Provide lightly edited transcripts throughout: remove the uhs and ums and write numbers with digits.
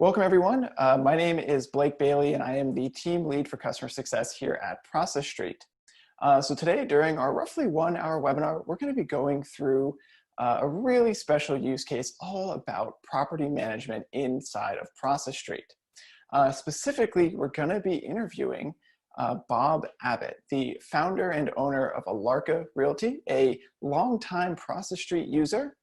Welcome everyone. My name is Blake Bailey and I am the team lead for customer success here at Process Street. So today during our roughly 1 hour webinar, we're going to be going through a really special use case all about property management inside of Process Street. Specifically, we're going to be interviewing Bob Abbott, the founder and owner of Alarca Realty, a longtime Process Street user,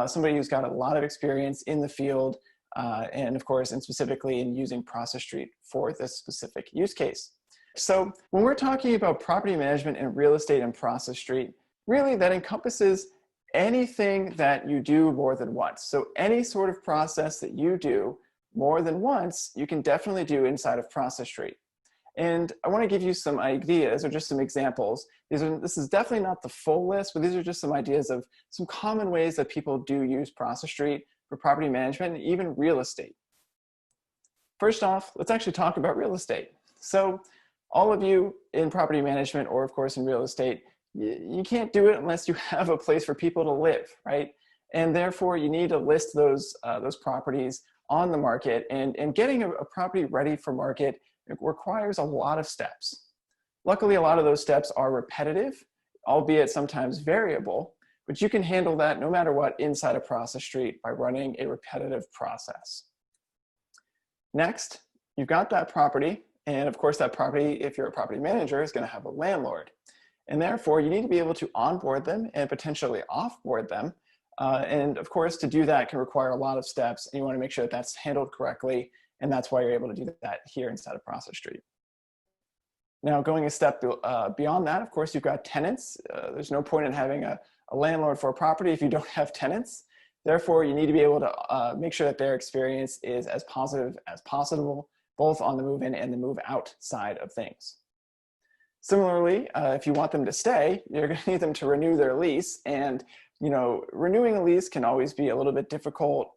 somebody who's got a lot of experience in the field, and of course, and specifically in using Process Street for this specific use case. So when we're talking about property management and real estate in Process Street, really that encompasses anything that you do more than once. So any sort of process that you do more than once, you can definitely do inside of Process Street. And I want to give you some ideas or just some examples. This is definitely not the full list, but these are just some ideas of some common ways that people do use Process Street for property management and even real estate. First off, let's actually talk about real estate. So all of you in property management or of course in real estate, you can't do it unless you have a place for people to live, right? And therefore you need to list those properties on the market, and getting a property ready for market requires a lot of steps. Luckily, a lot of those steps are repetitive, albeit sometimes variable, but you can handle that no matter what inside of Process Street by running a repetitive process. Next, you've got that property, and of course that property, if you're a property manager, is going to have a landlord. And therefore, you need to be able to onboard them and potentially offboard them. And of course, to do that can require a lot of steps, and you want to make sure that that's handled correctly, and that's why you're able to do that here inside of Process Street. Now, going a step beyond that, of course, you've got tenants. There's no point in having a landlord for a property if you don't have tenants. Therefore, you need to be able to make sure that their experience is as positive as possible, both on the move-in and the move-out side of things. Similarly, if you want them to stay, you're going to need them to renew their lease. And renewing a lease can always be a little bit difficult,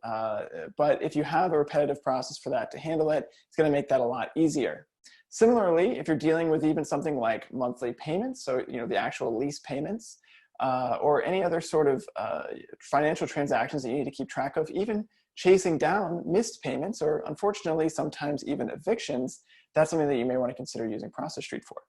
but if you have a repetitive process for that to handle it, it's going to make that a lot easier. Similarly, if you're dealing with even something like monthly payments, so the actual lease payments, or any other sort of financial transactions that you need to keep track of, even chasing down missed payments, or unfortunately sometimes even evictions, that's something that you may want to consider using Process Street for.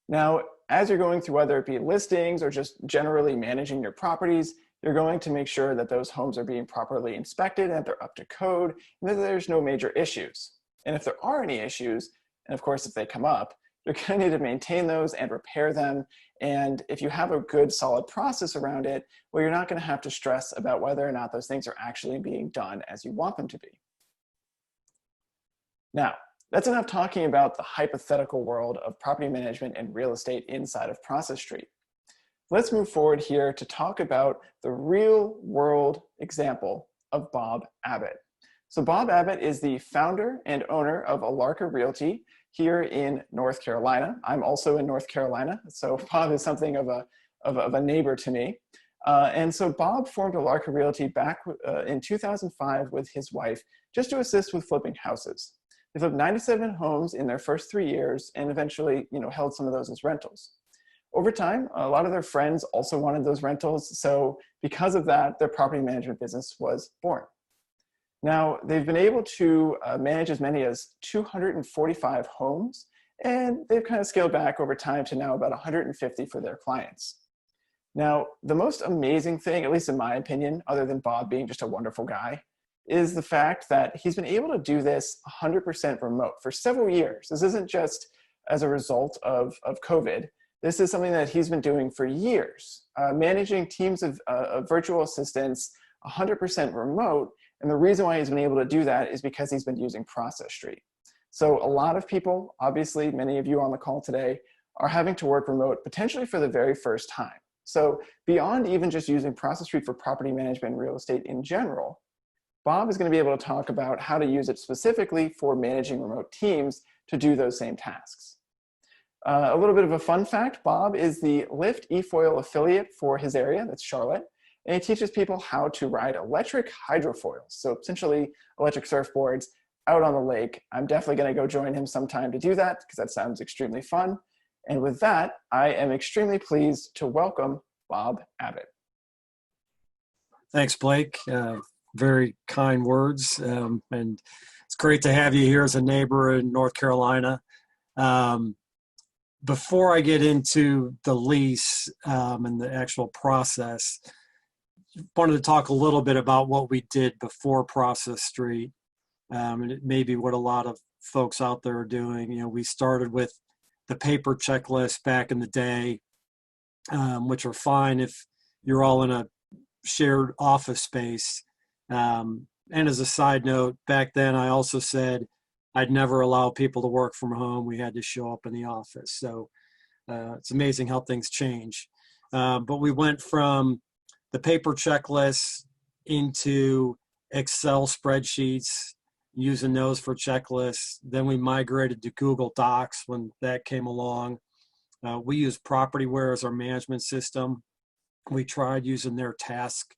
Now, as you're going through, whether it be listings or just generally managing your properties, you're going to make sure that those homes are being properly inspected and that they're up to code and that there's no major issues. And if there are any issues, and of course if they come up, you're going to need to maintain those and repair them. And if you have a good solid process around it, well, you're not going to have to stress about whether or not those things are actually being done as you want them to be. Now, that's enough talking about the hypothetical world of property management and real estate inside of Process Street. Let's move forward here to talk about the real world example of Bob Abbott. So Bob Abbott is the founder and owner of Alarca Realty here in North Carolina. I'm also in North Carolina, so Bob is something of a neighbor to me. And so Bob formed Alarca Realty back in 2005 with his wife just to assist with flipping houses. They flipped 97 homes in their first 3 years and eventually held some of those as rentals. Over time, a lot of their friends also wanted those rentals, so because of that, their property management business was born. Now, they've been able to manage as many as 245 homes, and they've kind of scaled back over time to now about 150 for their clients. Now, the most amazing thing, at least in my opinion, other than Bob being just a wonderful guy, is the fact that he's been able to do this 100% remote for several years. This isn't just as a result of COVID. This is something that he's been doing for years, managing teams of virtual assistants 100% remote. And the reason why he's been able to do that is because he's been using Process Street. So a lot of people, obviously many of you on the call today, are having to work remote potentially for the very first time. So beyond even just using Process Street for property management and real estate in general, Bob is going to be able to talk about how to use it specifically for managing remote teams to do those same tasks. A little bit of a fun fact, Bob is the Lyft eFoil affiliate for his area, that's Charlotte, and he teaches people how to ride electric hydrofoils, so essentially electric surfboards out on the lake. I'm definitely going to go join him sometime to do that because that sounds extremely fun. And with that, I am extremely pleased to welcome Bob Abbott. Thanks, Blake. very kind words. And it's great to have you here as a neighbor in North Carolina. Before I get into the lease and the actual process, wanted to talk a little bit about what we did before Process Street. And it may be what a lot of folks out there are doing. You know, we started with the paper checklist back in the day, which are fine if you're all in a shared office space. And as a side note, back then I also said I'd never allow people to work from home. We had to show up in the office. So it's amazing how things change. But we went from the paper checklist into Excel spreadsheets, using those for checklists. Then we migrated to Google Docs when that came along. We use Propertyware as our management system. We tried using their task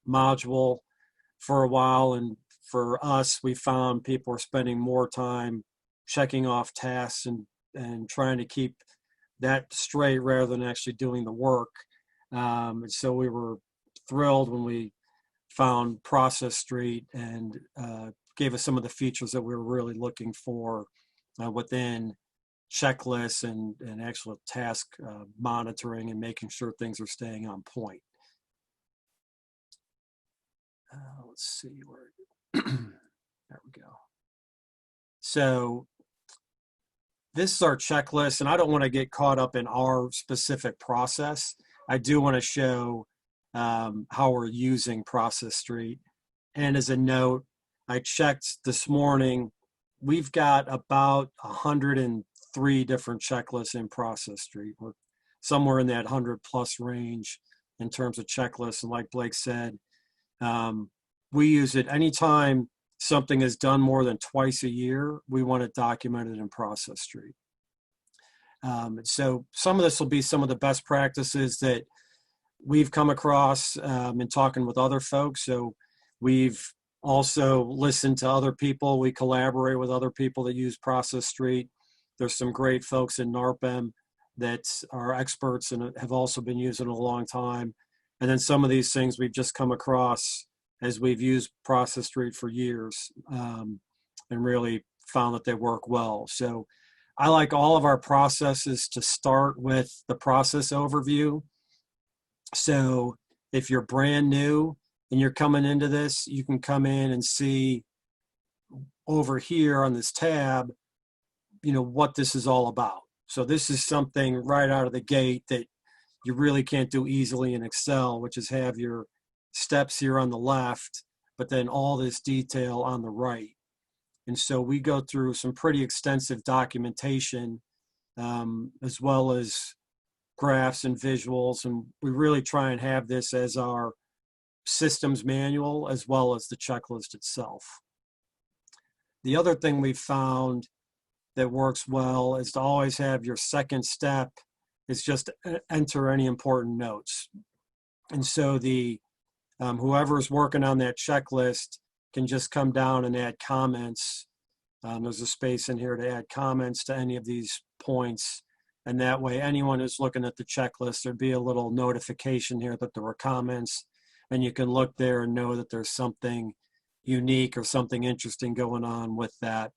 module for a while, and for us, we found people were spending more time checking off tasks and trying to keep that straight rather than actually doing the work. And so we were thrilled when we found Process Street and gave us some of the features that we were really looking for within checklists and actual task monitoring and making sure things are staying on point. Let's see where, there we go. So this is our checklist, and I don't want to get caught up in our specific process. I do want to show how we're using Process Street. And as a note, I checked this morning, we've got about 103 different checklists in Process Street. We're somewhere in that 100+ range in terms of checklists. And like Blake said, we use it anytime something is done more than twice a year. We want it documented in Process Street. So some of this will be some of the best practices that we've come across in talking with other folks. So we've also listened to other people. We collaborate with other people that use Process Street. There's some great folks in NARPM that are experts and have also been using it a long time. And then some of these things we've just come across as we've used Process Street for years and really found that they work well. So I like all of our processes to start with the process overview. So if you're brand new and you're coming into this, you can come in and see over here on this tab, you know, what this is all about. So this is something right out of the gate that you really can't do easily in Excel, which is have your steps here on the left, but then all this detail on the right. And so we go through some pretty extensive documentation as well as graphs and visuals, and we really try and have this as our systems manual as well as the checklist itself. The other thing we've found that works well is to always have your second step is just enter any important notes. And so the whoever's working on that checklist can just come down and add comments. There's a space in here to add comments to any of these points. And that way, anyone who's looking at the checklist, there'd be a little notification here that there were comments, and you can look there and know that there's something unique or something interesting going on with that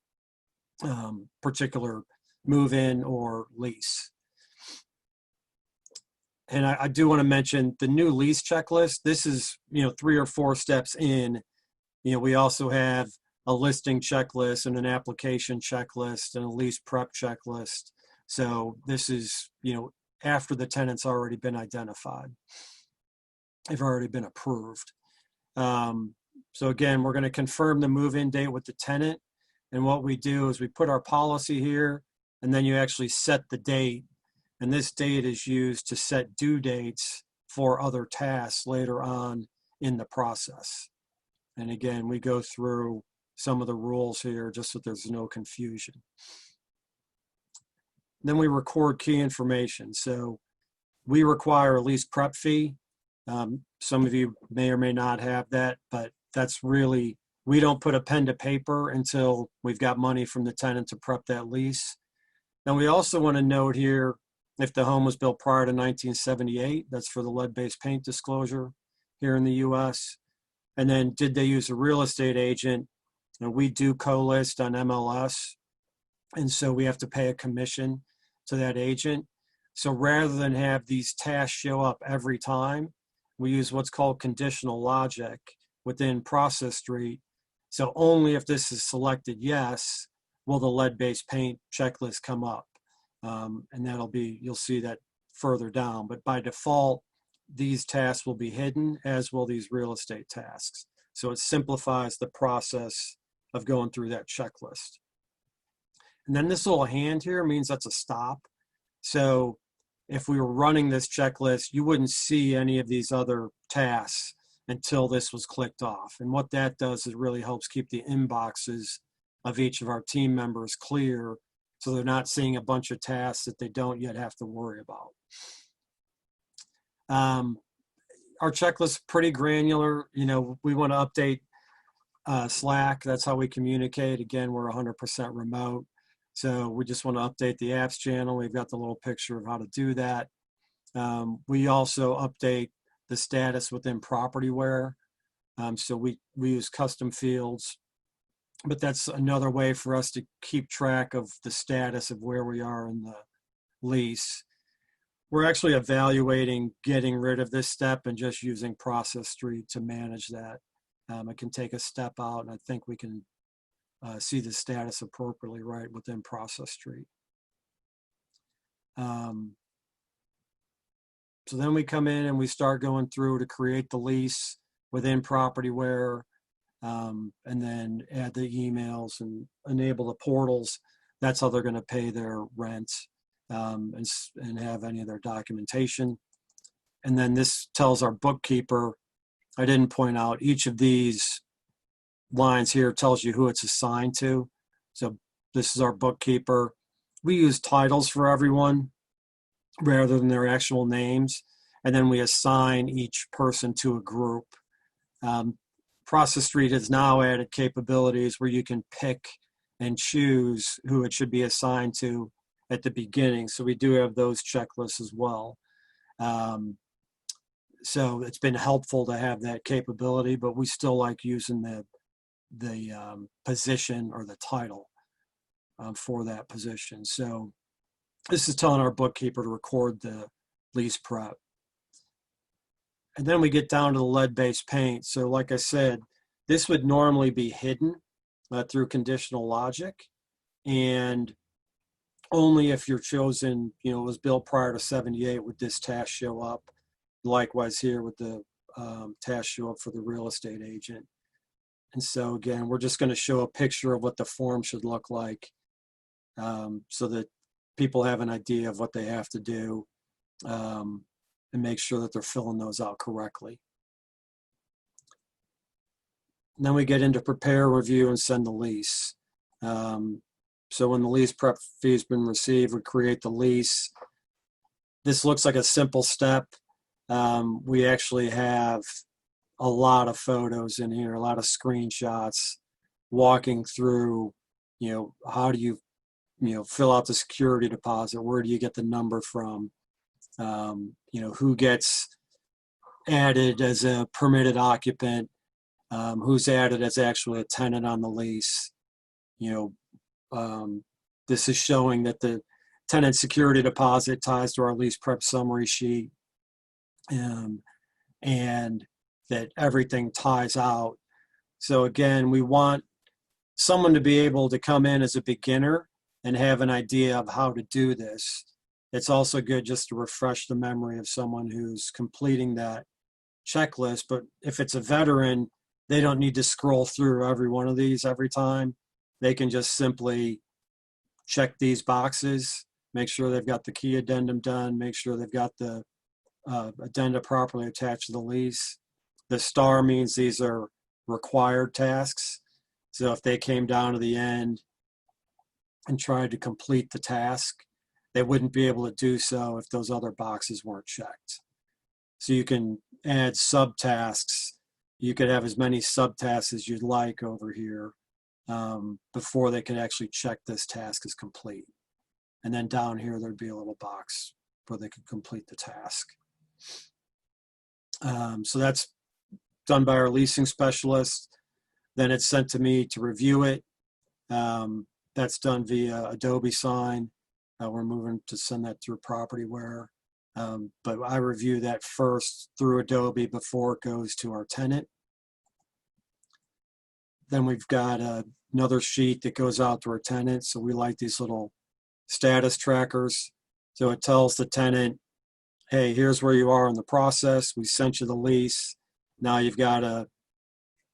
particular move-in or lease. And I do want to mention the new lease checklist. This is, 3 or 4 steps in. We also have a listing checklist and an application checklist and a lease prep checklist. So this is, after the tenant's already been identified. They've already been approved. So again, we're going to confirm the move-in date with the tenant. And what we do is we put our policy here, and then you actually set the date. And this date is used to set due dates for other tasks later on in the process. And again, we go through some of the rules here just so there's no confusion. Then we record key information. So we require a lease prep fee. Some of you may or may not have that, but that's really, we don't put a pen to paper until we've got money from the tenant to prep that lease. And we also want to note here, if the home was built prior to 1978, that's for the lead-based paint disclosure here in the US. And then did they use a real estate agent? And we do co-list on MLS. And so we have to pay a commission to that agent. So rather than have these tasks show up every time, we use what's called conditional logic within Process Street. So only if this is selected yes, will the lead-based paint checklist come up. And that'll be, you'll see that further down. But by default, these tasks will be hidden, as will these real estate tasks. So it simplifies the process of going through that checklist. And then this little hand here means that's a stop. So if we were running this checklist, you wouldn't see any of these other tasks until this was clicked off. And what that does is really helps keep the inboxes of each of our team members clear, so they're not seeing a bunch of tasks that they don't yet have to worry about. Our checklist is pretty granular. You know, we want to update Slack. That's how we communicate. Again, we're 100% remote. So we just want to update the apps channel. We've got the little picture of how to do that. We also update the status within PropertyWare. So we use custom fields, but that's another way for us to keep track of the status of where we are in the lease. We're actually evaluating getting rid of this step and just using Process Street to manage that. It can take a step out, and I think we can see the status appropriately right within Process Street. So then we come in and we start going through to create the lease within PropertyWare, and then add the emails and enable the portals. That's how they're going to pay their rent, and have any of their documentation. And then this tells our bookkeeper, I didn't point out, each of these lines here tells you who it's assigned to. So this is our bookkeeper. We use titles for everyone rather than their actual names. And then we assign each person to a group. Process Street has now added capabilities where you can pick and choose who it should be assigned to at the beginning. So we do have those checklists as well. So it's been helpful to have that capability, but we still like using the position or the title for that position. So this is telling our bookkeeper to record the lease prep. And then we get down to the lead-based paint. So like I said, this would normally be hidden through conditional logic, and only if you're chosen, you know, it was built prior to 78 would this task show up. Likewise here with the task show up for the real estate agent. And so again, we're just going to show a picture of what the form should look like, so that people have an idea of what they have to do, and make sure that they're filling those out correctly. And then we get into prepare, review, and send the lease. So when the lease prep fee has been received, we create the lease. This looks like a simple step. We actually have a lot of photos in here, a lot of screenshots walking through, you know, how do you fill out the security deposit? Where do you get the number from? You know, who gets added as a permitted occupant? Who's added as actually a tenant on the lease? You know, this is showing that the tenant security deposit ties to our lease prep summary sheet, and that everything ties out. So again, we want someone to be able to come in as a beginner and have an idea of how to do this. It's also good just to refresh the memory of someone who's completing that checklist. But if it's a veteran, they don't need to scroll through every one of these every time. They can just simply check these boxes, make sure they've got the key addendum done, make sure they've got the addenda properly attached to the lease. The star means these are required tasks. So if they came down to the end and tried to complete the task, they wouldn't be able to do so if those other boxes weren't checked. So you can add subtasks. You could have as many subtasks as you'd like over here before they can actually check this task as complete. And then down here, there'd be a little box where they could complete the task. So that's done by our leasing specialist. Then it's sent to me to review it. That's done via Adobe Sign. We're moving to send that through Propertyware. But I review that first through Adobe before it goes to our tenant. Then we've got another sheet that goes out to our tenant. So we like these little status trackers. So it tells the tenant, hey, here's where you are in the process. We sent you the lease. Now you've got to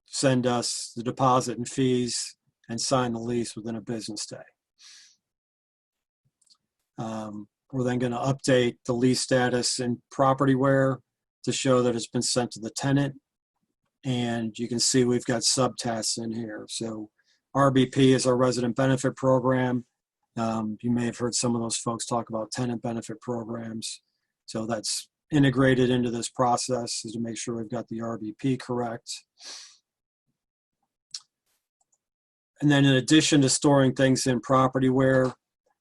send us the deposit and fees and sign the lease within a business day. We're then going to update the lease status in Propertyware to show that it's been sent to the tenant. And you can see we've got subtasks in here. So RBP is our resident benefit program. You may have heard some of those folks talk about tenant benefit programs. So that's integrated into this process is to make sure we've got the RBP correct. And then in addition to storing things in Propertyware,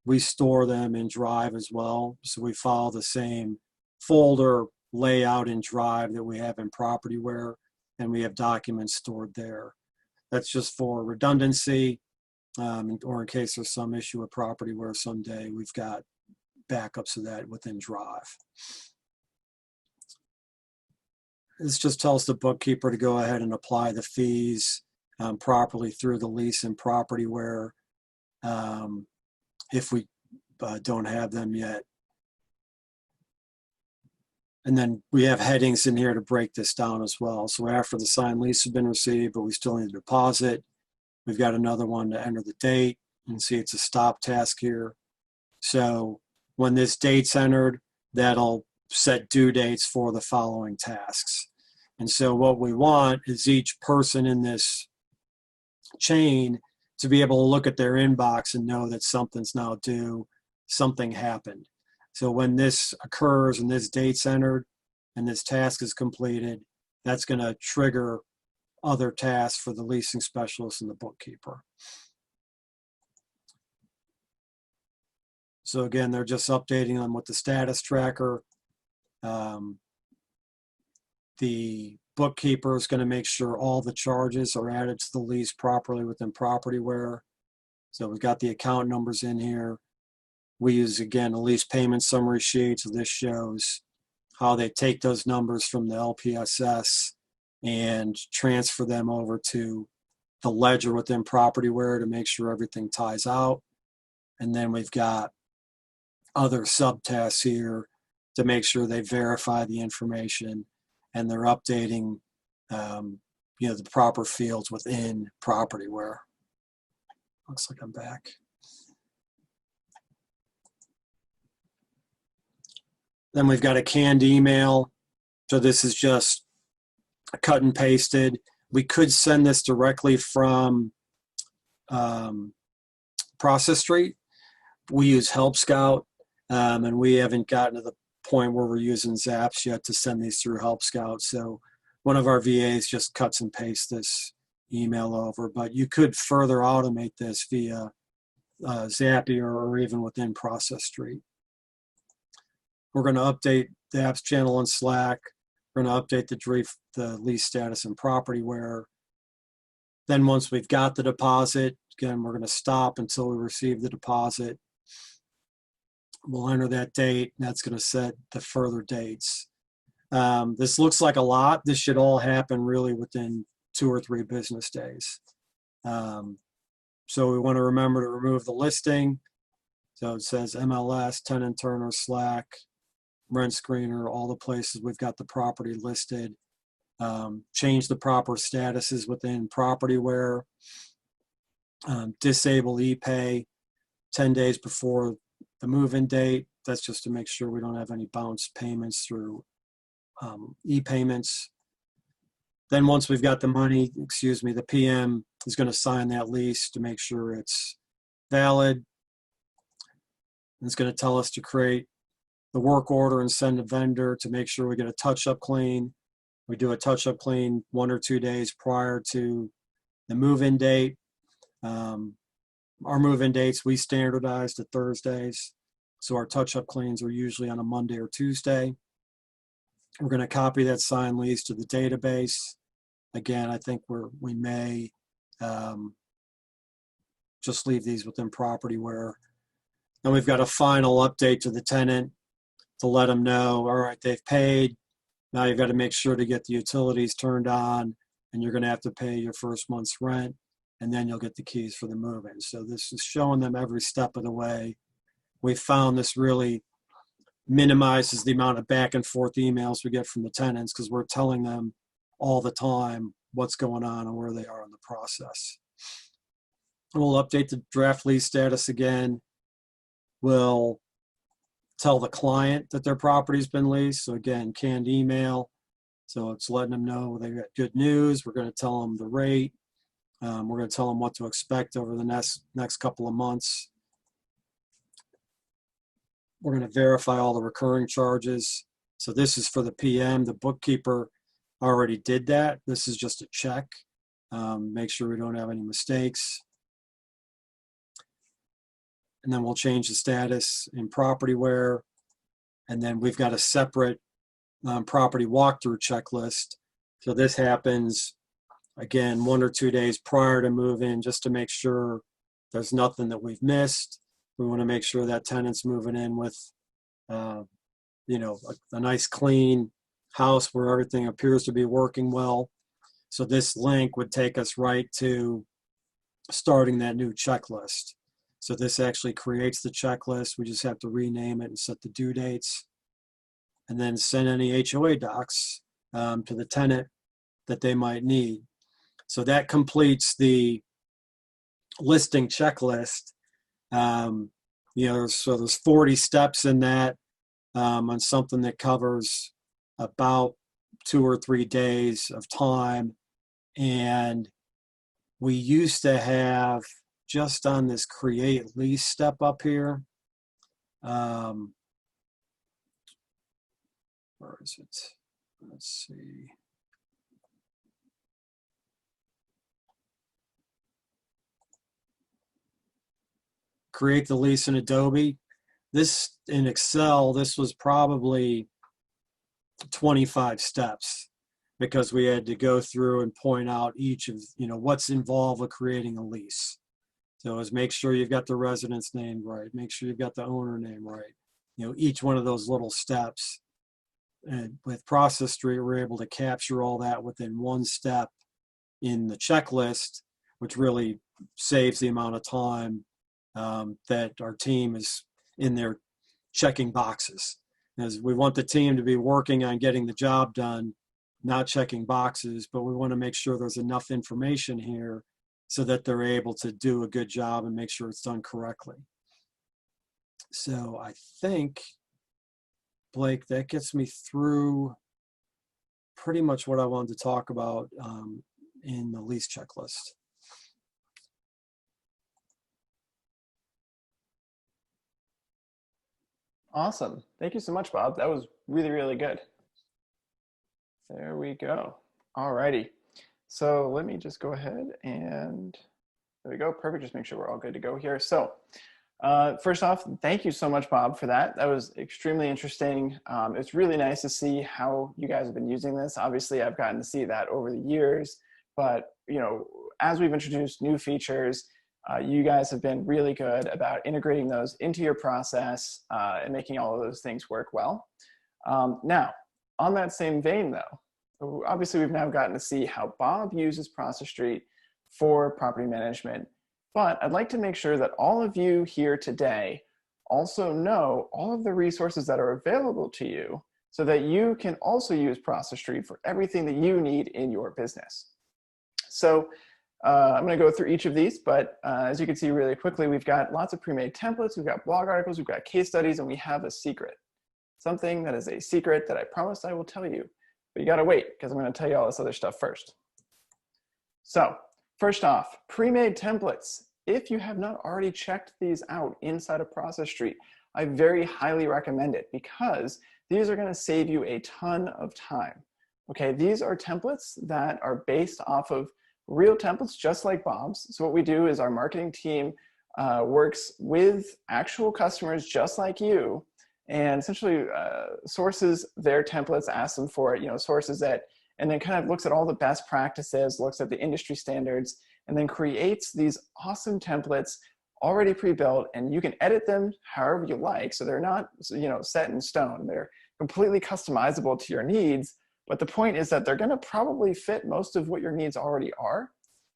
we store them in Drive as well. So we follow the same folder layout in Drive that we have in Propertyware, and we have documents stored there. That's just for redundancy, or in case there's some issue with Propertyware someday, we've got backups of that within Drive. This just tells the bookkeeper to go ahead and apply the fees properly through the lease and Propertyware if we don't have them yet. And then we have headings in here to break this down as well. So after the signed lease has been received, but we still need a deposit, we've got another one to enter the date. You can see it's a stop task here. So when this date's entered, that'll set due dates for the following tasks. And so what we want is each person in this chain to be able to look at their inbox and know that something's now due, something happened. So when this occurs and this date's entered and this task is completed, that's going to trigger other tasks for the leasing specialist and the bookkeeper. So again, they're just updating them with the status tracker. The bookkeeper is going to make sure all the charges are added to the lease properly within Propertyware. So we've got the account numbers in here. We use, again, a lease payment summary sheet. So this shows how they take those numbers from the LPSS and transfer them over to the ledger within Propertyware to make sure everything ties out. And then we've got other subtasks here to make sure they verify the information and they're updating the proper fields within Propertyware. Looks like I'm back. Then we've got a canned email. So this is just cut and pasted. We could send this directly from Process Street. We use Help Scout, and we haven't gotten to the point where we're using Zaps yet to send these through Help Scout. So one of our VAs just cuts and pastes this email over, but you could further automate this via Zapier or even within Process Street. We're going to update the apps channel in Slack. We're going to update the lease status in Propertyware. Then once we've got the deposit, again, we're going to stop until we receive the deposit. We'll enter that date, and that's going to set the further dates. This looks like a lot. This should all happen really within 2 or 3 business days. So we want to remember to remove the listing. So it says MLS, Tenant Turner, Slack, Rent Screener, all the places we've got the property listed. Change the proper statuses within Propertyware. Disable ePay 10 days before the move-in date. That's just to make sure we don't have any bounce payments through e-payments. Then once we've got the money, the PM is going to sign that lease to make sure it's valid. It's going to tell us to create the work order and send a vendor to make sure we get a TouchUp Clean. We do a TouchUp Clean 1 or 2 days prior to the move-in date. Our move-in dates, we standardize to Thursdays. So our touch-up cleans are usually on a Monday or Tuesday. We're going to copy that signed lease to the database. again, I think we may just leave these within propertyware. Then we've got a final update to the tenant to let them know, all right, they've paid. Now you've got to make sure to get the utilities turned on, and you're going to have to pay your first month's rent, and then you'll get the keys for the move-in. So this is showing them every step of the way. We found this really minimizes the amount of back and forth emails we get from the tenants, because we're telling them all the time what's going on and where they are in the process. And we'll update the draft lease status again. We'll tell the client that their property's been leased. So again, canned email. So it's letting them know they got good news. We're going to tell them the rate. We're going to tell them what to expect over the next couple of months. We're going to verify all the recurring charges. So this is for the PM. The bookkeeper already did that. This is just a check. Make sure we don't have any mistakes. And then we'll change the status in propertyware. And then we've got a separate property walkthrough checklist. So this happens, again, 1 or 2 days prior to move-in, just to make sure there's nothing that we've missed. We want to make sure that tenant's moving in with, a nice clean house where everything appears to be working well. So this link would take us right to starting that new checklist. So this actually creates the checklist. We just have to rename it and set the due dates, and then send any HOA docs to the tenant that they might need. So that completes the listing checklist. So there's 40 steps in that on something that covers about 2 or 3 days of time. And we used to have, just on this create lease step up here, where is it? Let's see. Create the lease in Adobe. This in Excel, this was probably 25 steps, because we had to go through and point out each of, what's involved with creating a lease. So it was make sure you've got the resident's name right, make sure you've got the owner name right, each one of those little steps. And with Process Street, we're able to capture all that within one step in the checklist, which really saves the amount of time that our team is in there checking boxes. As we want the team to be working on getting the job done, not checking boxes, but we want to make sure there's enough information here so that they're able to do a good job and make sure it's done correctly. So I think, Blake, that gets me through pretty much what I wanted to talk about in the lease checklist. Awesome. Thank you so much, Bob. That was really, really good. There we go. All righty. So let me just go ahead and there we go. Perfect. Just make sure we're all good to go here. So first off, thank you so much, Bob, for that. That was extremely interesting. It's really nice to see how you guys have been using this. Obviously, I've gotten to see that over the years, but as we've introduced new features, you guys have been really good about integrating those into your process and making all of those things work well. Now, on that same vein though, obviously we've now gotten to see how Bob uses Process Street for property management, but I'd like to make sure that all of you here today also know all of the resources that are available to you so that you can also use Process Street for everything that you need in your business. So I'm going to go through each of these, but as you can see really quickly, we've got lots of pre-made templates, we've got blog articles, we've got case studies, and we have a secret. Something that is a secret that I promised I will tell you, but you got to wait because I'm going to tell you all this other stuff first. So first off, pre-made templates. If you have not already checked these out inside of Process Street, I very highly recommend it because these are going to save you a ton of time. Okay, these are templates that are based off of real templates just like Bob's. So what we do is our marketing team works with actual customers just like you and essentially sources their templates, asks them for it, sources that and then kind of looks at all the best practices, looks at the industry standards, and then creates these awesome templates already pre-built, and you can edit them however you like. So they're not, set in stone. They're completely customizable to your needs. But the point is that they're going to probably fit most of what your needs already are.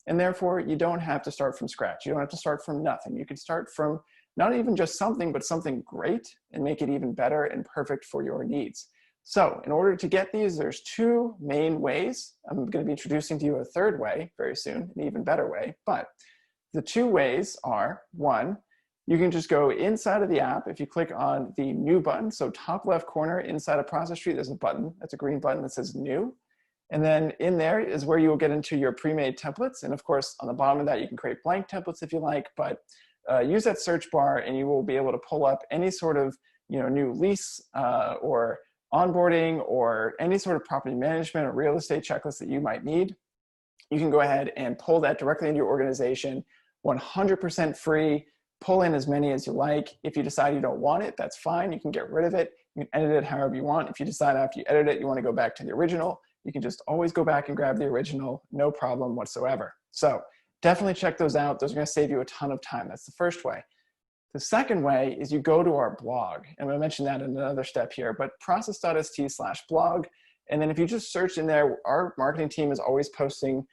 And therefore, you don't have to start from scratch. You don't have to start from nothing. You can start from not even just something, but something great and make it even better and perfect for your needs. So in order to get these, there's two main ways. I'm going to be introducing to you a third way very soon, an even better way. But the two ways are, one, you can just go inside of the app. If you click on the new button, so top left corner inside of Process Street, there's a button. That's a green button that says new. And then in there is where you will get into your pre-made templates. And of course, on the bottom of that, you can create blank templates if you like, but use that search bar and you will be able to pull up any sort of new lease or onboarding or any sort of property management or real estate checklist that you might need. You can go ahead and pull that directly into your organization, 100% free. Pull in as many as you like. If you decide you don't want it, that's fine. You can get rid of it. You can edit it however you want. If you decide after you edit it, you want to go back to the original, you can just always go back and grab the original, no problem whatsoever. So definitely check those out. Those are going to save you a ton of time. That's the first way. The second way is you go to our blog. I'm going to mention that in another step here, but process.st/blog. And then if you just search in there, our marketing team is always posting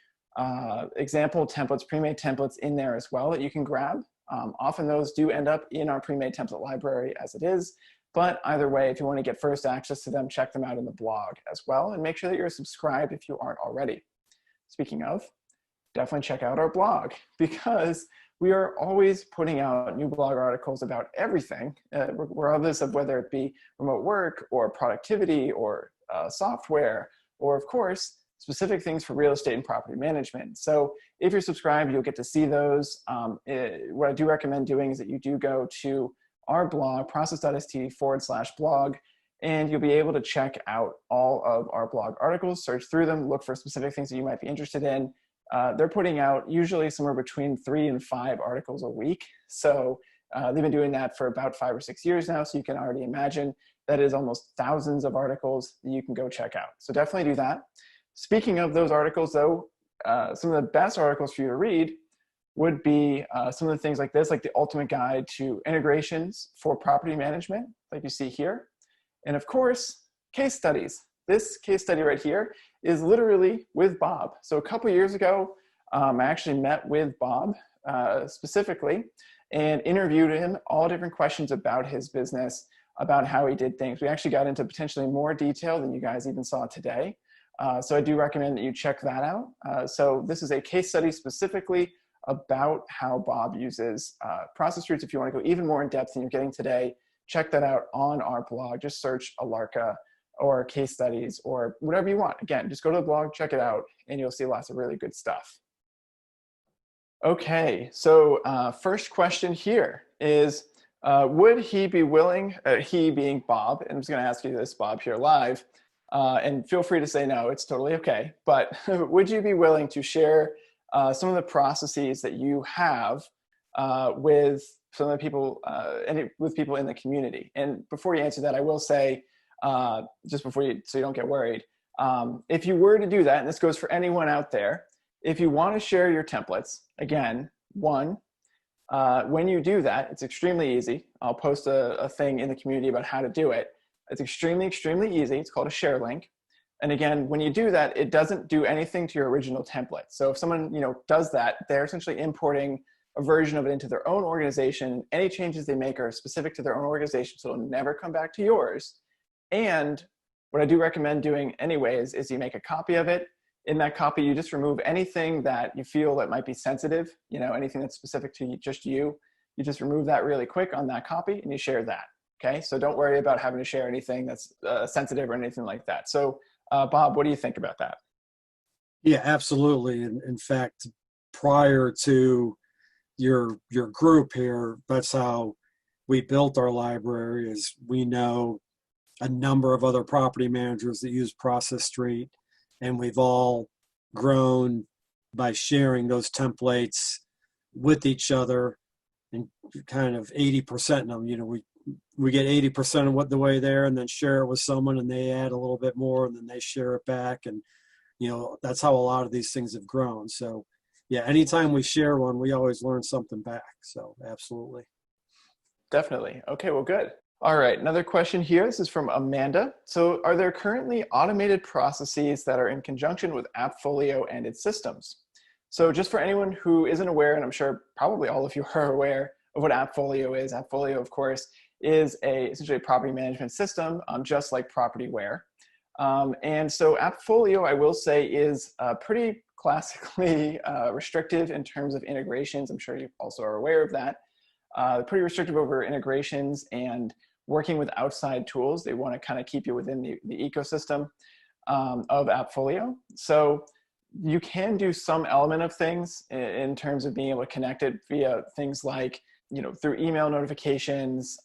example templates, pre-made templates in there as well that you can grab. Often those do end up in our pre-made template library as it is, but either way, if you want to get first access to them, check them out in the blog as well, and make sure that you're subscribed if you aren't already. Speaking of, definitely check out our blog, because we are always putting out new blog articles about everything, regardless of whether it be remote work or productivity or software, or of course, specific things for real estate and property management. So if you're subscribed, you'll get to see those. What I do recommend doing is that you do go to our blog, process.st/blog, and you'll be able to check out all of our blog articles, search through them, look for specific things that you might be interested in. They're putting out usually somewhere between 3 and 5 articles a week. So they've been doing that for about 5 or 6 years now. So you can already imagine that is almost thousands of articles that you can go check out. So definitely do that. Speaking of those articles though, some of the best articles for you to read would be some of the things like this, like the ultimate guide to integrations for property management, like you see here. And of course, case studies. This case study right here is literally with Bob. So a couple years ago, I actually met with Bob specifically and interviewed him, all different questions about his business, about how he did things. We actually got into potentially more detail than you guys even saw today. So I do recommend that you check that out. So this is a case study specifically about how Bob uses Process Streets. If you want to go even more in depth than you're getting today, check that out on our blog. Just search Alarca or case studies or whatever you want. Again, just go to the blog, check it out, and you'll see lots of really good stuff. Okay, so first question here is, would he be willing, he being Bob, and I'm just going to ask you this, Bob, here live, and feel free to say no, it's totally okay, but would you be willing to share some of the processes that you have with some of the people, with people in the community? And before you answer that, I will say, just before you, so you don't get worried, if you were to do that, and this goes for anyone out there, if you want to share your templates, again, one, when you do that, it's extremely easy. I'll post a thing in the community about how to do it. It's extremely, extremely easy. It's called a share link. And again, when you do that, it doesn't do anything to your original template. So if someone does that, they're essentially importing a version of it into their own organization. Any changes they make are specific to their own organization, so it'll never come back to yours. And what I do recommend doing anyways is you make a copy of it. In that copy, you just remove anything that you feel that might be sensitive, anything that's specific to just you. You just remove that really quick on that copy and you share that. Okay, so don't worry about having to share anything that's sensitive or anything like that. So Bob, what do you think about that? Yeah, absolutely. In fact, prior to your group here, that's how we built our library. Is we know a number of other property managers that use Process Street, and we've all grown by sharing those templates with each other, and kind of 80% of them. We get 80% of what the way there, and then share it with someone, and they add a little bit more, and then they share it back, and That's how a lot of these things have grown. So yeah, anytime we share one, we always learn something back. So absolutely. Definitely. Okay, well, good. All right, another question here. This is from Amanda. So are there currently automated processes that are in conjunction with Appfolio and its systems? So just for anyone who isn't aware, and I'm sure probably all of you are aware of what Appfolio is. Appfolio, of course, is essentially a property management system, just like Propertyware. And so Appfolio, I will say, is pretty classically restrictive in terms of integrations. I'm sure you also are aware of that. Pretty restrictive over integrations and working with outside tools. They want to kind of keep you within the ecosystem of Appfolio. So you can do some element of things in terms of being able to connect it via things like, through email notifications.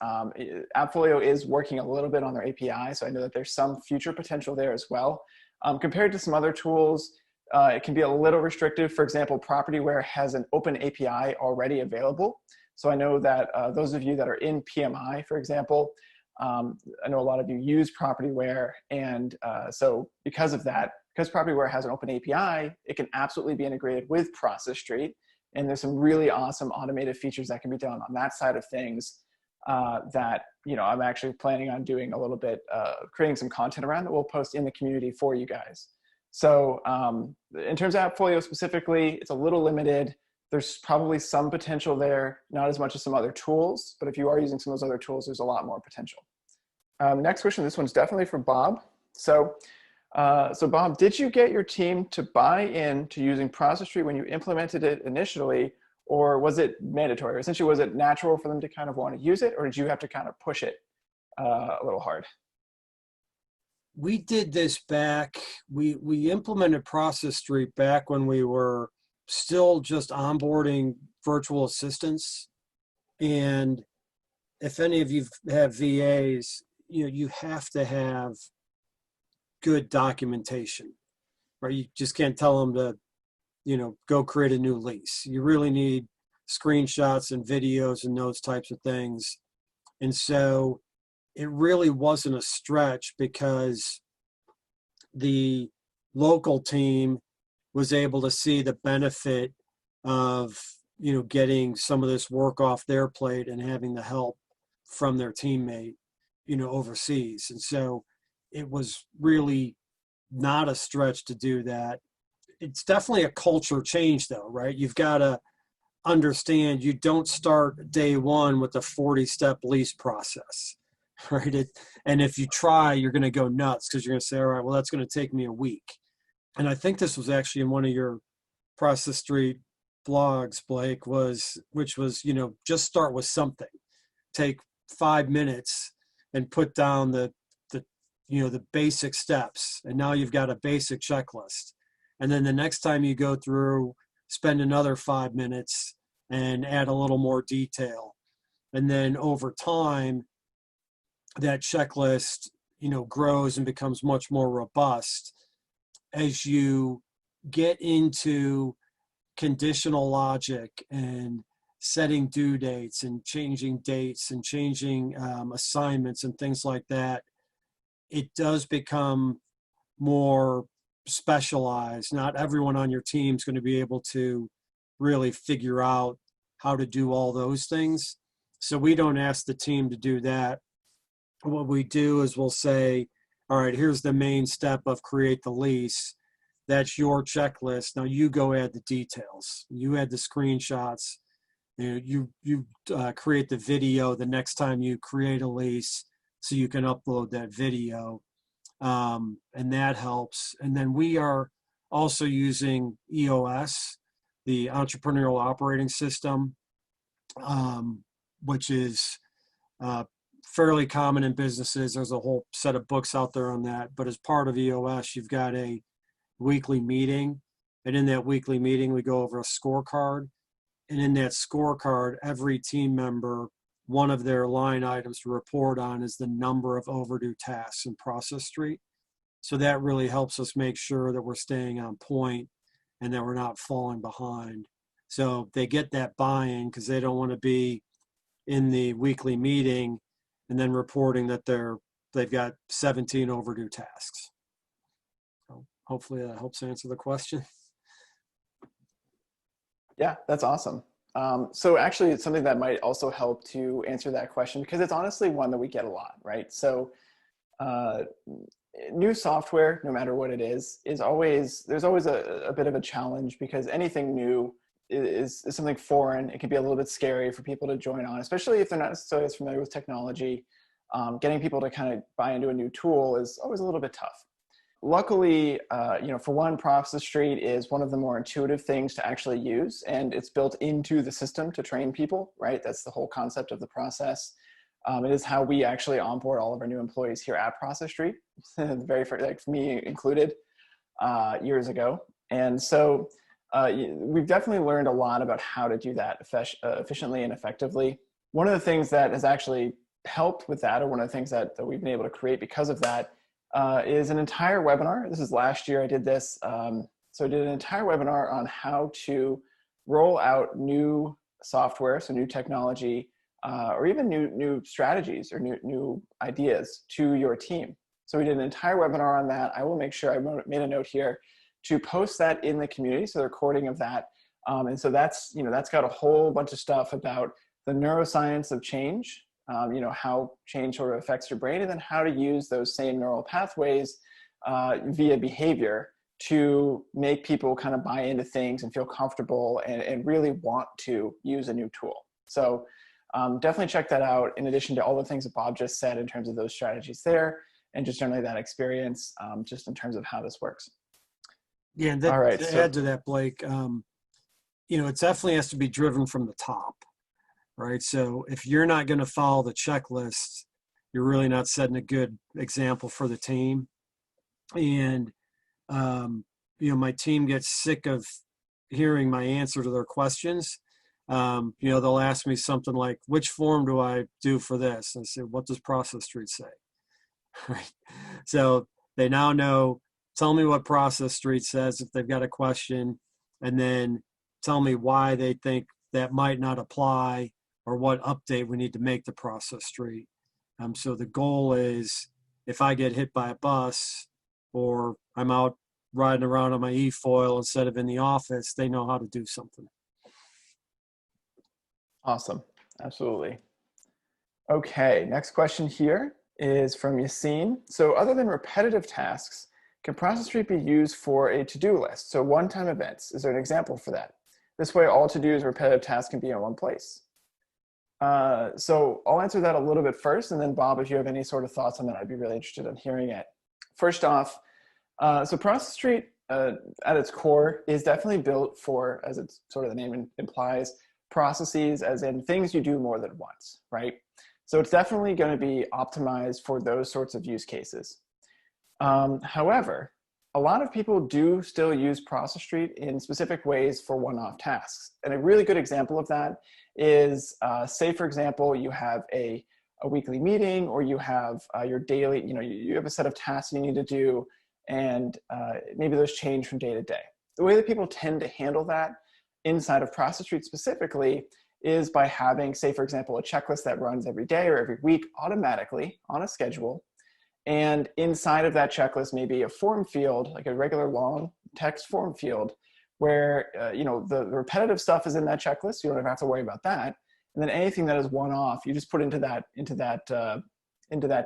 Appfolio is working a little bit on their API, so I know that there's some future potential there as well. Compared to some other tools, it can be a little restrictive. For example, Propertyware has an open API already available. So I know that those of you that are in PMI, for example, I know a lot of you use Propertyware, and so because of that, because Propertyware has an open API, it can absolutely be integrated with Process Street. And there's some really awesome automated features that can be done on that side of things that I'm actually planning on doing a little bit, creating some content around that we'll post in the community for you guys. So in terms of Appfolio specifically, it's a little limited. There's probably some potential there, not as much as some other tools, but if you are using some of those other tools, there's a lot more potential. Next question, this one's definitely for Bob. So Bob, did you get your team to buy in to using Process Street when you implemented it initially, or was it mandatory? Or essentially, was it natural for them to kind of want to use it, or did you have to kind of push it a little hard? We did this back, we implemented Process Street back when we were still just onboarding virtual assistants. And if any of you have VAs, you have to have good documentation, right? You just can't tell them to, go create a new lease. You really need screenshots and videos and those types of things. And so it really wasn't a stretch because the local team was able to see the benefit of, getting some of this work off their plate and having the help from their teammate, overseas. And so it was really not a stretch to do that. It's definitely a culture change though, right? You've got to understand you don't start day one with a 40-step lease process, right? And if you try, you're going to go nuts because you're going to say, all right, well, that's going to take me a week. And I think this was actually in one of your Process Street blogs, Blake, which was, just start with something. Take 5 minutes and put down the basic steps. And now you've got a basic checklist. And then the next time you go through, spend another 5 minutes and add a little more detail. And then over time, that checklist, grows and becomes much more robust as you get into conditional logic and setting due dates and changing dates and changing assignments and things like that. It does become more specialized. Not everyone on your team is going to be able to really figure out how to do all those things. So we don't ask the team to do that. What we do is we'll say, all right, here's the main step of create the lease. That's your checklist. Now you go add the details. You add the screenshots. You create the video the next time you create a lease so you can upload that video. And that helps. And then we are also using EOS, the Entrepreneurial Operating System, which is fairly common in businesses. There's a whole set of books out there on that. But as part of EOS, you've got a weekly meeting. And in that weekly meeting, we go over a scorecard. And in that scorecard, every team member, one of their line items to report on is the number of overdue tasks in Process Street. So that really helps us make sure that we're staying on point and that we're not falling behind. So they get that buy-in because they don't want to be in the weekly meeting and then reporting that they've got 17 overdue tasks. So hopefully that helps answer the question. Yeah, that's awesome. So actually, it's something that might also help to answer that question, because it's honestly one that we get a lot, right? So uh, new software, no matter what it is always, there's always a bit of a challenge, because anything new is something foreign. It can be a little bit scary for people to join on, especially if they're not necessarily as familiar with technology. Getting people to kind of buy into a new tool is always a little bit tough. Luckily, for one, Process Street is one of the more intuitive things to actually use, and it's built into the system to train people, right? That's the whole concept of the process. It is how we actually onboard all of our new employees here at Process Street, the very first, like me included, years ago. And so we've definitely learned a lot about how to do that efficiently and effectively. One of the things that has actually helped with that, or one of the things that we've been able to create because of that, is an entire webinar. This is last year I did this. So I did an entire webinar on how to roll out new software, so new technology, or even new strategies or new ideas to your team. So we did an entire webinar on that. I will make sure I made a note here to post that in the community, so the recording of that. And so that's got a whole bunch of stuff about the neuroscience of change, how change sort of affects your brain, and then how to use those same neural pathways via behavior to make people kind of buy into things and feel comfortable and really want to use a new tool. So definitely check that out, in addition to all the things that Bob just said in terms of those strategies there, and just generally that experience, just in terms of how this works. Yeah, and All right, to add to that, Blake, it definitely has to be driven from the top, right? So if you're not going to follow the checklist, you're really not setting a good example for the team. And, my team gets sick of hearing my answer to their questions. They'll ask me something like, which form do I do for this? And I say, what does Process Street say? Right. So they now know, tell me what Process Street says if they've got a question, and then tell me why they think that might not apply, or what update we need to make to Process Street. So the goal is, if I get hit by a bus, or I'm out riding around on my e-foil instead of in the office, they know how to do something. Awesome. Absolutely. Okay, next question here is from Yassine. So other than repetitive tasks, can Process Street be used for a to-do list? So one-time events, is there an example for that? This way all to-dos and repetitive tasks can be in one place. So I'll answer that a little bit first, and then Bob, if you have any sort of thoughts on that, I'd be really interested in hearing it. First off, so Process Street at its core is definitely built for, as it's sort of the name implies, processes, as in things you do more than once, right? So it's definitely going to be optimized for those sorts of use cases. However, a lot of people do still use Process Street in specific ways for one-off tasks. And a really good example of that is, say, for example, you have a weekly meeting, or you have your daily, you have a set of tasks you need to do, and maybe those change from day to day. The way that people tend to handle that inside of Process Street specifically is by having, say, for example, a checklist that runs every day or every week automatically on a schedule. And inside of that checklist, maybe a form field, like a regular long text form field, where the repetitive stuff is in that checklist. You don't have to worry about that. And then anything that is one-off, you just put into that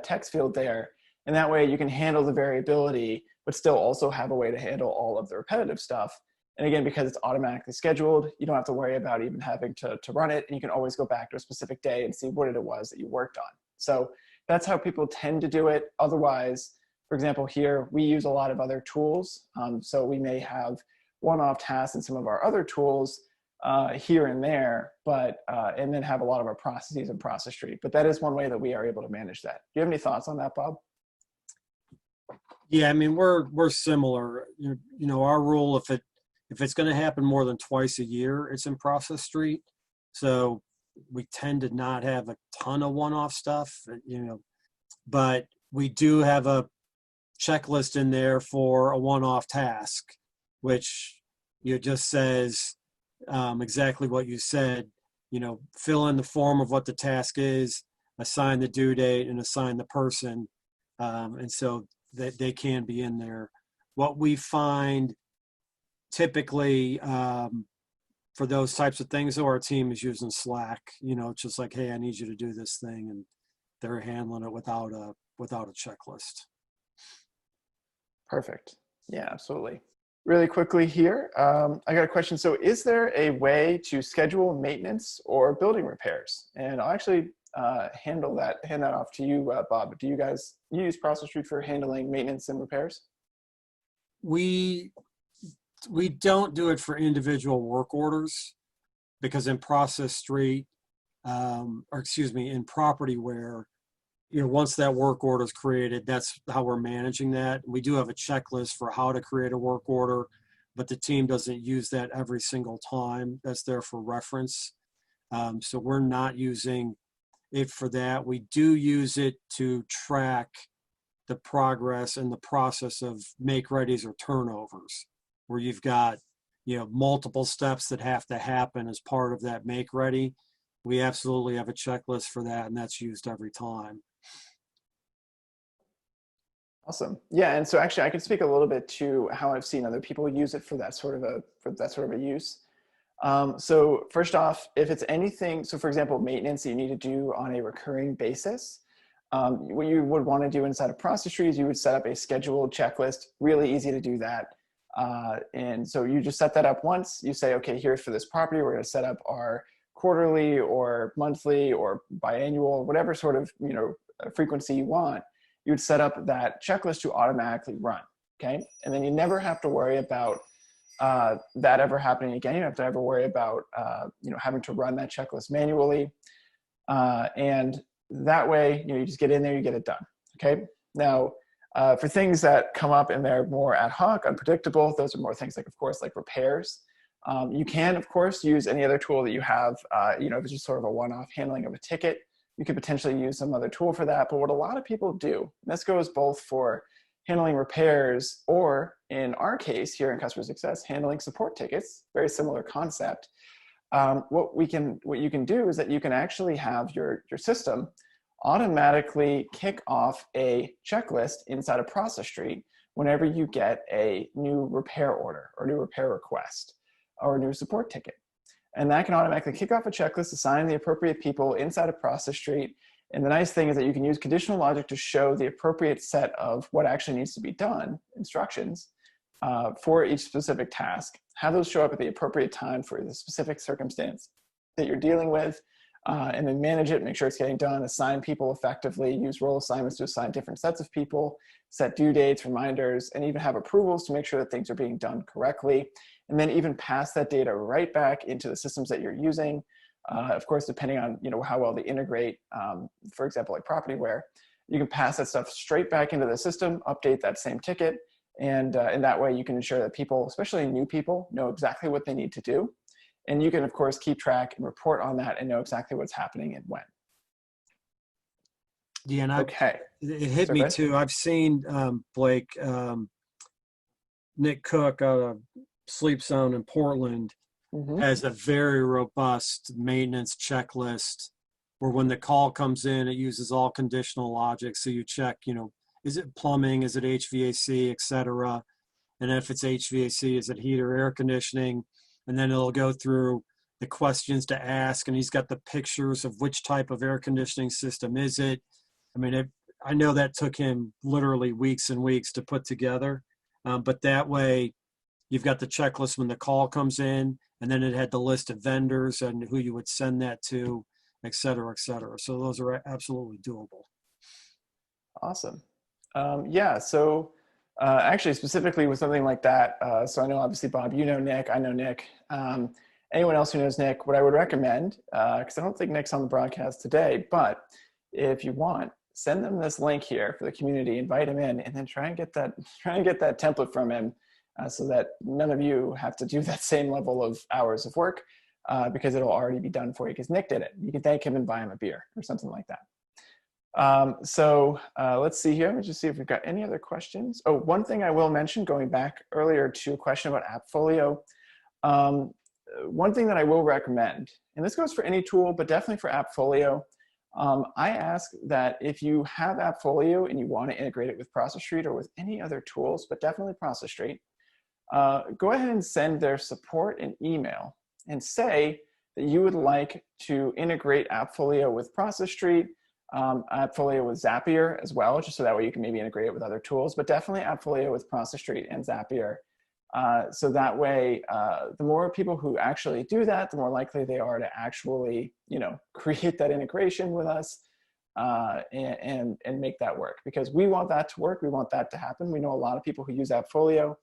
text field there. And that way you can handle the variability, but still also have a way to handle all of the repetitive stuff. And again, because it's automatically scheduled, you don't have to worry about even having to run it. And you can always go back to a specific day and see what it was that you worked on. So that's how people tend to do it. Otherwise, for example, here, we use a lot of other tools. So we may have one-off tasks in some of our other tools here and there, but and then have a lot of our processes in Process Street. But that is one way that we are able to manage that. Do you have any thoughts on that, Bob? Yeah, I mean, we're similar. Our rule, if it's going to happen more than twice a year, it's in Process Street. So we tend to not have a ton of one-off stuff, but we do have a checklist in there for a one-off task, which just says exactly what you said. Fill in the form of what the task is, assign the due date, and assign the person, and so that they can be in there. what we find typically for those types of things, though, our team is using Slack. It's just like, hey, I need you to do this thing, and they're handling it without a checklist. Perfect. Yeah, absolutely. Really quickly here, I got a question. So is there a way to schedule maintenance or building repairs? And I'll actually hand that off to you, Bob. Do you guys use Process Street for handling maintenance and repairs? We don't do it for individual work orders, because in Process Street, in Propertyware, once that work order is created, that's how we're managing that. We do have a checklist for how to create a work order, but the team doesn't use that every single time. That's there for reference. So we're not using it for that. We do use it to track the progress and the process of make readies or turnovers, where you've got multiple steps that have to happen as part of that make ready. We absolutely have a checklist for that, and that's used every time. Awesome. Yeah, and so actually I can speak a little bit to how I've seen other people use it for that sort of a use. So first off, if it's anything, so for example, maintenance that you need to do on a recurring basis, what you would want to do inside of Process Tree is you would set up a scheduled checklist. Really easy to do that. And so you just set that up once. You say, okay, here for this property, we're going to set up our quarterly or monthly or biannual, whatever sort of frequency you want. You would set up that checklist to automatically run. Okay, and then you never have to worry about that ever happening again. You don't have to ever worry about having to run that checklist manually. And that way, you just get in there, you get it done. Okay. Now, for things that come up and they're more ad hoc, unpredictable, those are more things like, of course, like repairs. You can, of course, use any other tool that you have. If it's just sort of a one-off handling of a ticket, you could potentially use some other tool for that. But what a lot of people do, and this goes both for handling repairs or, in our case here in customer success, handling support tickets, very similar concept. What you can do is that you can actually have your system automatically kick off a checklist inside of Process Street whenever you get a new repair order or new repair request or a new support ticket. And that can automatically kick off a checklist, assign the appropriate people inside of Process Street. And the nice thing is that you can use conditional logic to show the appropriate set of what actually needs to be done, instructions, for each specific task. Have those show up at the appropriate time for the specific circumstance that you're dealing with, and then manage it, make sure it's getting done, assign people effectively, use role assignments to assign different sets of people, set due dates, reminders, and even have approvals to make sure that things are being done correctly. And then even pass that data right back into the systems that you're using. Of course, depending on how well they integrate, for example, like Propertyware, you can pass that stuff straight back into the system, update that same ticket, and in that way you can ensure that people, especially new people, know exactly what they need to do. And you can, of course, keep track and report on that and know exactly what's happening and when. Yeah, and okay. It hit me too. I've seen, Blake, Nick Cook out of Sleep Sound in Portland has a very robust maintenance checklist where when the call comes in, it uses all conditional logic. So you check, is it plumbing, is it HVAC, et cetera. And if it's HVAC, is it heater, air conditioning? And then it'll go through the questions to ask. And he's got the pictures of which type of air conditioning system is it. I mean, I know that took him literally weeks and weeks to put together. But that way, you've got the checklist when the call comes in, and then it had the list of vendors and who you would send that to, et cetera, et cetera. So those are absolutely doable. Awesome. Yeah, so actually specifically with something like that, so I know obviously, Bob, you know Nick, I know Nick. Anyone else who knows Nick, what I would recommend, because I don't think Nick's on the broadcast today, but if you want, send them this link here for the community, invite him in, and then try and get that template from him, so that none of you have to do that same level of hours of work, because it'll already be done for you because Nick did it. You can thank him and buy him a beer or something like that. Let's see here. Let me just see if we've got any other questions. Oh, one thing I will mention, going back earlier to a question about Appfolio, one thing that I will recommend, and this goes for any tool, but definitely for Appfolio, I ask that if you have Appfolio and you want to integrate it with Process Street or with any other tools, but definitely Process Street, go ahead and send their support an email and say that you would like to integrate Appfolio with Process Street, Appfolio with Zapier as well, just so that way you can maybe integrate it with other tools, but definitely Appfolio with Process Street and Zapier. So that way, the more people who actually do that, the more likely they are to actually, create that integration with us and make that work. Because we want that to work, we want that to happen. We know a lot of people who use Appfolio,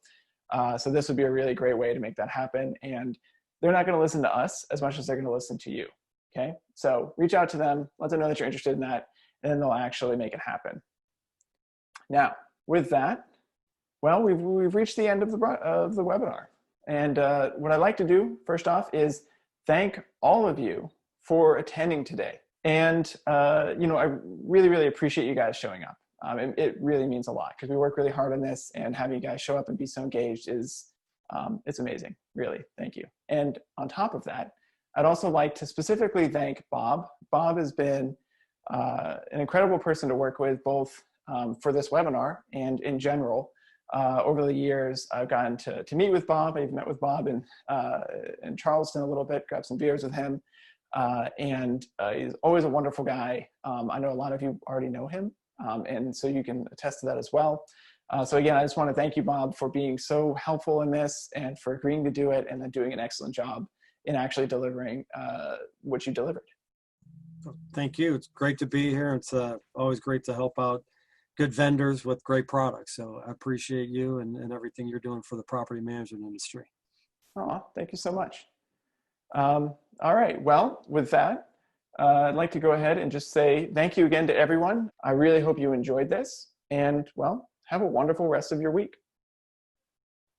so this would be a really great way to make that happen. And they're not going to listen to us as much as they're going to listen to you. Okay, so reach out to them, let them know that you're interested in that, and then they'll actually make it happen. Now, with that, well, we've reached the end of the webinar. And what I'd like to do, first off, is thank all of you for attending today. And, I really, really appreciate you guys showing up. It really means a lot because we work really hard on this, and having you guys show up and be so engaged is, it's amazing, really. Thank you. And on top of that, I'd also like to specifically thank Bob. Bob has been an incredible person to work with, both for this webinar and in general. Over the years, I've gotten to meet with Bob. I've met with Bob in Charleston a little bit, grabbed some beers with him. And he's always a wonderful guy. I know a lot of you already know him, and so you can attest to that as well. So again, I just want to thank you, Bob, for being so helpful in this and for agreeing to do it and then doing an excellent job in actually delivering what you delivered. Thank you. It's great to be here. It's always great to help out good vendors with great products. So I appreciate you and everything you're doing for the property management industry. Oh, thank you so much. All right. Well, with that, I'd like to go ahead and just say thank you again to everyone. I really hope you enjoyed this, and well, have a wonderful rest of your week.